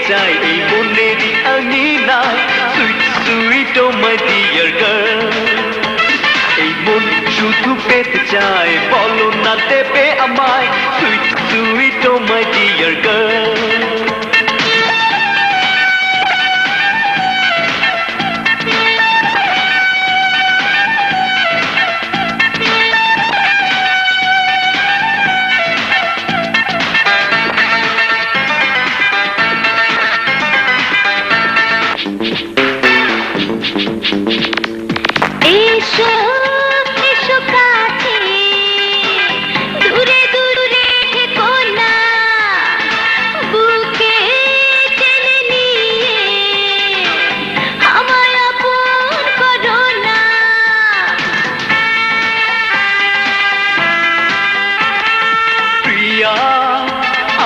চাই এই মনেরই আঙিনা sweet sweet oh my dear girl এই মন শুধু পেতে চায় বলো না দেবে আমায় sweet sweet oh my dear girl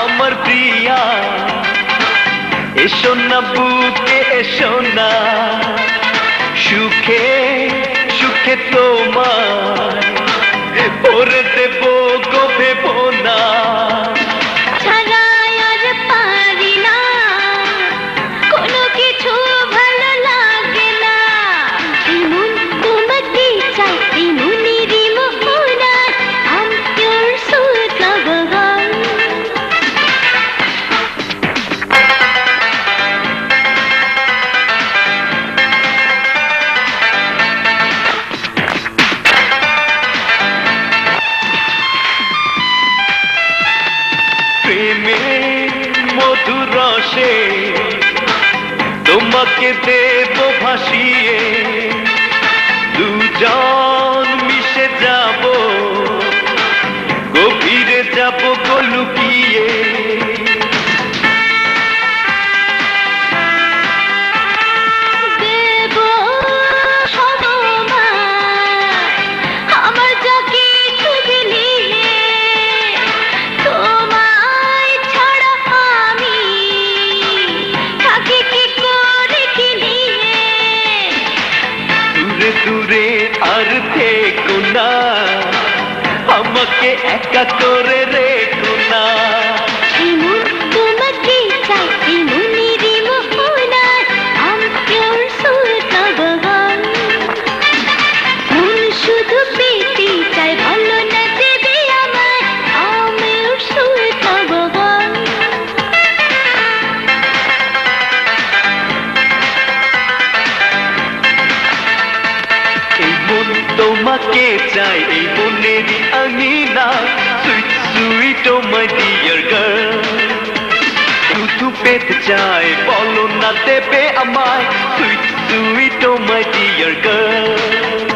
আমার প্রিয়া এসো না বুকে এসো না সুখে সুখে তোমায় পরে দেব গো ভেবো না মধুর রসে তোমাকে দেব ভাসিয়ে দুজন মিশে যাব গভীরে যাব গো লুকিয়ে দূরে আর থেকো না আমাকে একা করে রেখো না তোমাকে চাই মনেরই মোহনা I'm your sweet lover মন শুধু পেতে চাই ভালো না দেবে আমায় I'm your sweet lover তোমাকে চাই এই মনেরই আঙিনা sweet sweet oh my dear girl শুধু পেতে চাই বলো না দেবে আমায় sweet sweet oh my dear girl